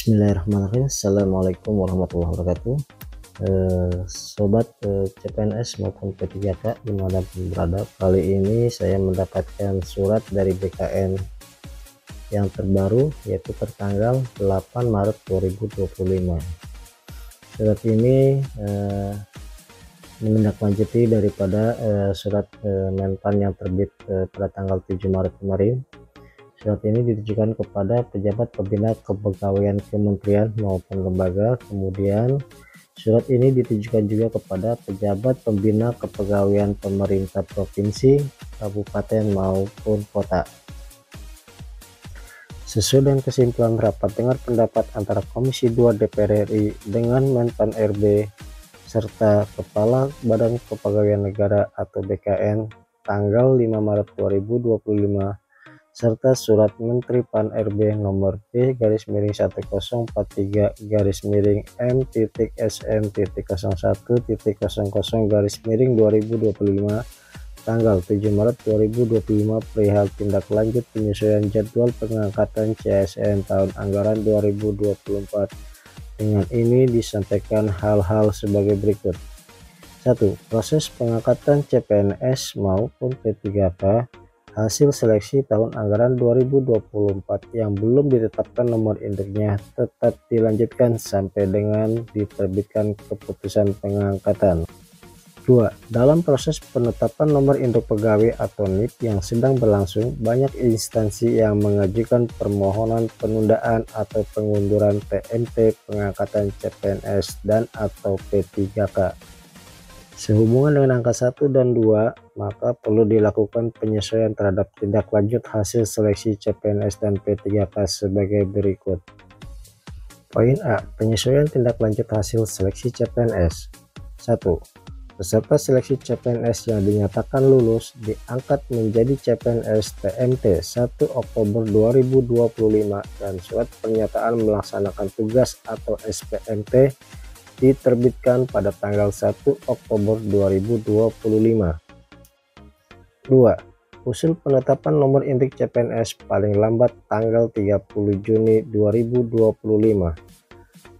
Bismillahirrahmanirrahim. Assalamualaikum warahmatullahi wabarakatuh. Sobat CPNS maupun P3K dimanapun berada, kali ini saya mendapatkan surat dari BKN yang terbaru, yaitu tertanggal 8 Maret 2025. Surat ini menindaklanjuti daripada surat Menpan yang terbit pada tanggal 7 Maret kemarin. Surat ini ditujukan kepada pejabat pembina kepegawaian kementerian maupun lembaga. Kemudian surat ini ditujukan juga kepada pejabat pembina kepegawaian pemerintah provinsi, kabupaten maupun kota. Sesuai dengan kesimpulan rapat dengar pendapat antara Komisi 2 DPR RI dengan Menpan RB serta Kepala Badan Kepegawaian Negara atau BKN tanggal 5 Maret 2025, serta surat Menteri PAN RB nomor P-M.SM.01.00/2025 tanggal 7 Maret 2025 perihal tindak lanjut penyesuaian jadwal pengangkatan CASN tahun anggaran 2024. Dengan ini disampaikan hal-hal sebagai berikut. 1. Proses pengangkatan CPNS maupun P3K hasil seleksi tahun anggaran 2024 yang belum ditetapkan nomor induknya tetap dilanjutkan sampai dengan diterbitkan keputusan pengangkatan. 2. Dalam proses penetapan nomor induk pegawai atau NIP yang sedang berlangsung, banyak instansi yang mengajukan permohonan penundaan atau pengunduran TMT pengangkatan CPNS dan atau P3K. Sehubungan dengan angka 1 dan 2, maka perlu dilakukan penyesuaian terhadap tindak lanjut hasil seleksi CPNS dan P3K sebagai berikut. Poin A. Penyesuaian tindak lanjut hasil seleksi CPNS. 1. Peserta seleksi CPNS yang dinyatakan lulus diangkat menjadi CPNS TMT 1 Oktober 2025 dan surat pernyataan melaksanakan tugas atau SPMT diterbitkan pada tanggal 1 Oktober 2025. 2. Usul penetapan nomor induk CPNS paling lambat tanggal 30 Juni 2025.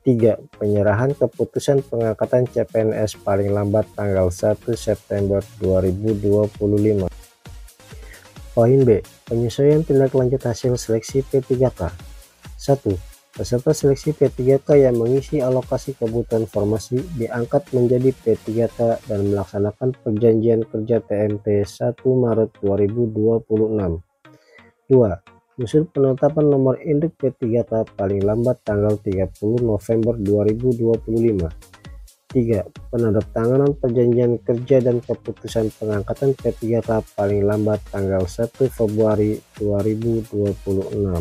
3. Penyerahan keputusan pengangkatan CPNS paling lambat tanggal 1 September 2025. Poin B. Penyesuaian tindak lanjut hasil seleksi P3K. 1. Peserta seleksi P3K yang mengisi alokasi kebutuhan formasi diangkat menjadi P3K dan melaksanakan perjanjian kerja TMT 1 Maret 2026. 2. Usul penetapan nomor induk P3K paling lambat tanggal 30 November 2025. 3. Penandatanganan perjanjian kerja dan keputusan pengangkatan P3K paling lambat tanggal 1 Februari 2026.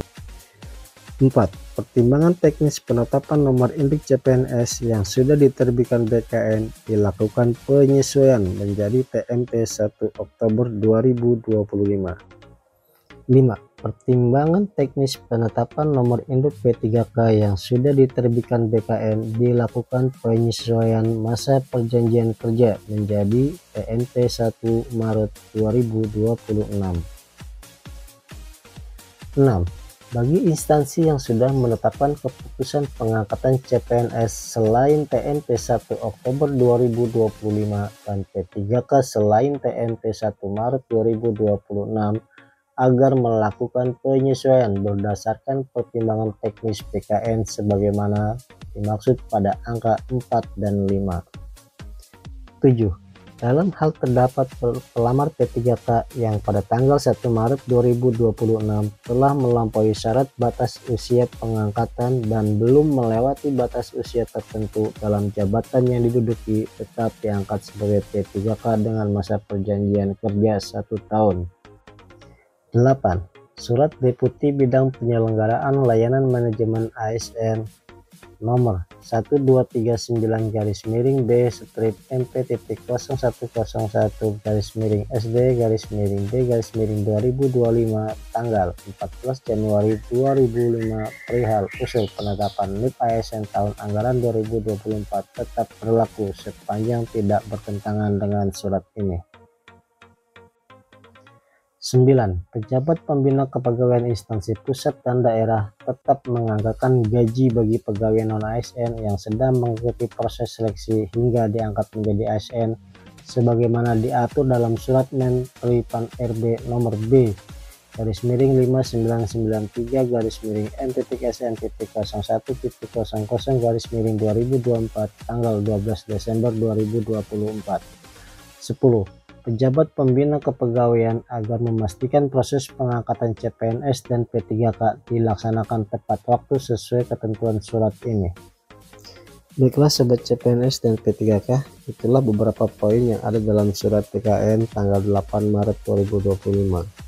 4. Pertimbangan teknis penetapan nomor induk CPNS yang sudah diterbitkan BKN dilakukan penyesuaian menjadi TMT 1 Oktober 2025. 5. Pertimbangan teknis penetapan nomor induk P3K yang sudah diterbitkan BKN dilakukan penyesuaian masa perjanjian kerja menjadi TMT 1 Maret 2026. 6. Bagi instansi yang sudah menetapkan keputusan pengangkatan CPNS selain TMT 1 Oktober 2025 dan P3K selain TMT 1 Maret 2026 agar melakukan penyesuaian berdasarkan pertimbangan teknis BKN sebagaimana dimaksud pada angka 4 dan 5. 7. Dalam hal terdapat pelamar P3K yang pada tanggal 1 Maret 2026 telah melampaui syarat batas usia pengangkatan dan belum melewati batas usia tertentu dalam jabatan yang diduduki, tetap diangkat sebagai P3K dengan masa perjanjian kerja 1 tahun. 8. Surat Deputi Bidang Penyelenggaraan Layanan Manajemen ASN nomor 12-3-9-B/MP/TP0111-SD-B/2025 tanggal 14 Januari 2005 perihal usul penetapan NIP ASN tahun anggaran 2024 tetap berlaku sepanjang tidak bertentangan dengan surat ini. 9. Pejabat pembina kepegawaian instansi pusat dan daerah tetap menganggarkan gaji bagi pegawai non-ASN yang sedang mengikuti proses seleksi hingga diangkat menjadi ASN sebagaimana diatur dalam Surat Menteri Pan-RB nomor B /9393-MT.SN.00/2024 tanggal 12 Desember 2024. 10. Pejabat pembina kepegawaian agar memastikan proses pengangkatan CPNS dan P3K dilaksanakan tepat waktu sesuai ketentuan surat ini. Baiklah sobat CPNS dan P3K, itulah beberapa poin yang ada dalam surat PKN tanggal 8 Maret 2025.